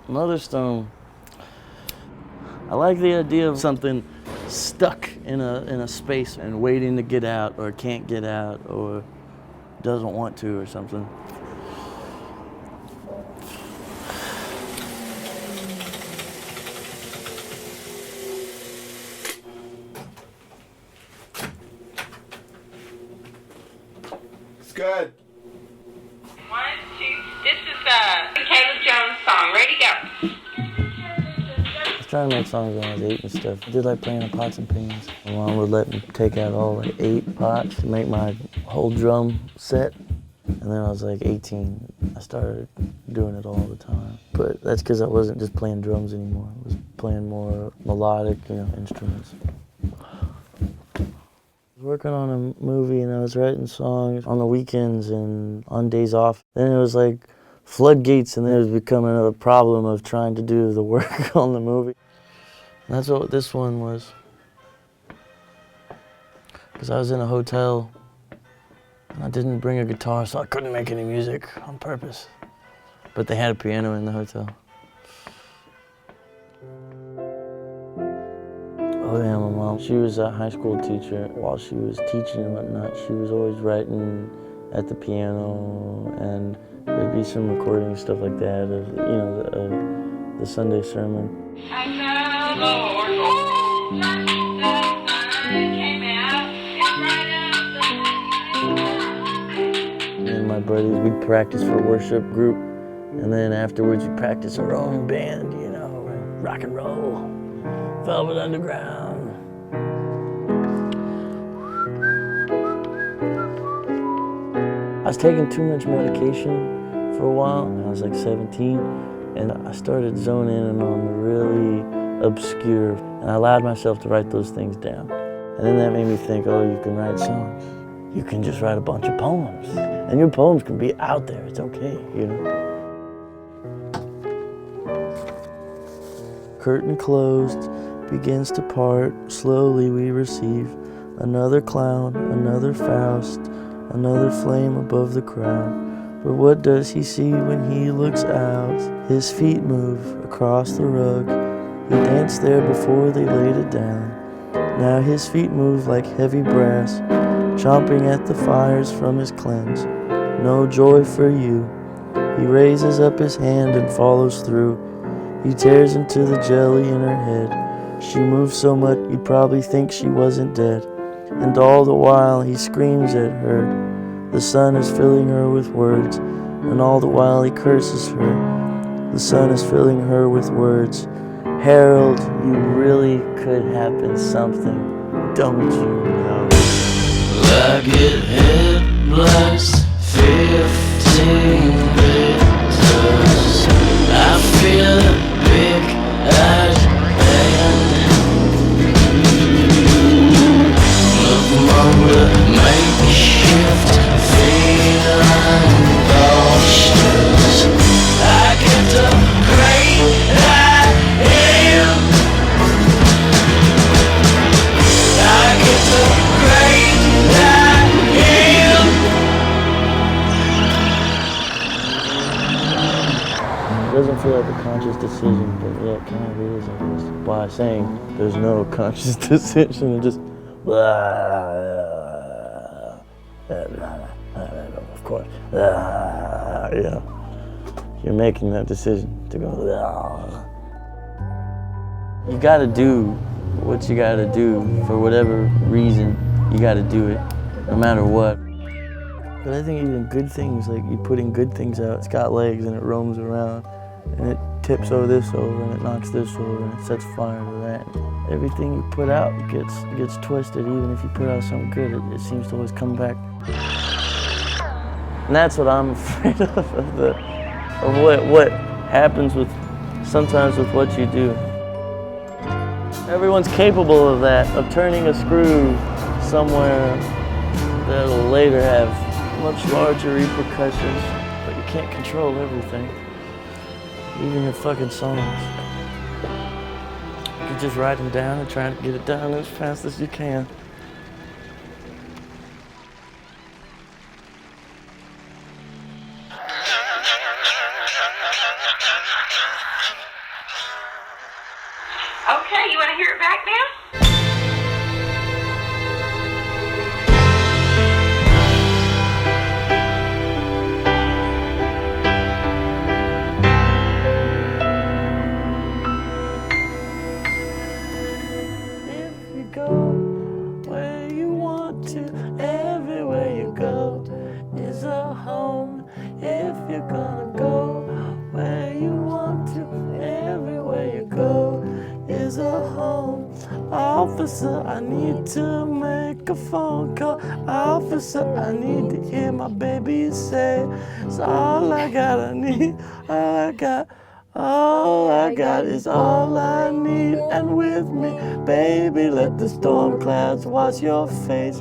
Mother Stone. I like the idea of something stuck in a space and waiting to get out, or can't get out, or doesn't want to, or something. It's good. 1, 2. This is a Caleb Jones song. Ready, go. I was trying to make songs when I was 8 and stuff. I did like playing on pots and pans. My mom would let me take out all like 8 pots to make my whole drum set. And then I was like 18, I started doing it all the time. But that's because I wasn't just playing drums anymore. I was playing more melodic, instruments. I was working on a movie and I was writing songs on the weekends and on days off. Then it was like floodgates, and then it was becoming a problem of trying to do the work on the movie. And that's what this one was. Because I was in a hotel and I didn't bring a guitar, so I couldn't make any music on purpose. But they had a piano in the hotel. Oh yeah, my mom. She was a high school teacher. While she was teaching and whatnot, she was always writing at the piano, and there'd be some recording stuff like that of, the Sunday sermon. I found the Lord. Oh, the sun came out. It's right out. And my buddies, we'd practice for a worship group, and then afterwards we'd practice our own band, rock and roll, Velvet Underground. I was taking too much medication for a while. I was like 17, and I started zoning in on the really obscure, and I allowed myself to write those things down. And then that made me think, oh, you can write songs. You can just write a bunch of poems, and your poems can be out there. It's okay, Curtain closed, begins to part. Slowly we receive another clown, another Faust, another flame above the crowd. But what does he see when he looks out? His feet move across the rug. He danced there before they laid it down. Now his feet move like heavy brass, chomping at the fires from his cleanse. No joy for you. He raises up his hand and follows through. He tears into the jelly in her head. She moves so much you'd probably think she wasn't dead. And all the while he screams at her. The sun is filling her with words, and all the while he curses her. The sun is filling her with words. Harold, you really could have been something, don't you know? Like it hit plus 15 letters. I feel a big ass hand. Among the makeshift feline postures, I get the great I am. I get the great I am. It doesn't feel like a conscious decision, but yeah, it kind of is, I guess. By saying there's no conscious decision, it just of course, you're making that decision to go. You gotta do what you gotta do for whatever reason. You gotta do it, no matter what. But I think even good things, like you putting good things out, it's got legs and it roams around, and it tips this over, and it knocks this over, and it sets fire to that. Everything you put out gets twisted. Even if you put out something good, it seems to always come back. And that's what I'm afraid of what happens sometimes with what you do. Everyone's capable of that, of turning a screw somewhere that'll later have much larger repercussions, but you can't control everything. Even your fucking songs. You just write them down and try to get it done as fast as you can. Okay, you want to hear it back now? If you go where you want to, everywhere you go is a home. If you're gonna go where you want to, everywhere you go is a home. Officer, I need to make a phone call. Officer, I need to hear my baby say, it's all I got, I need, all I got is all I need. And with me, baby, let the storm clouds wash your face.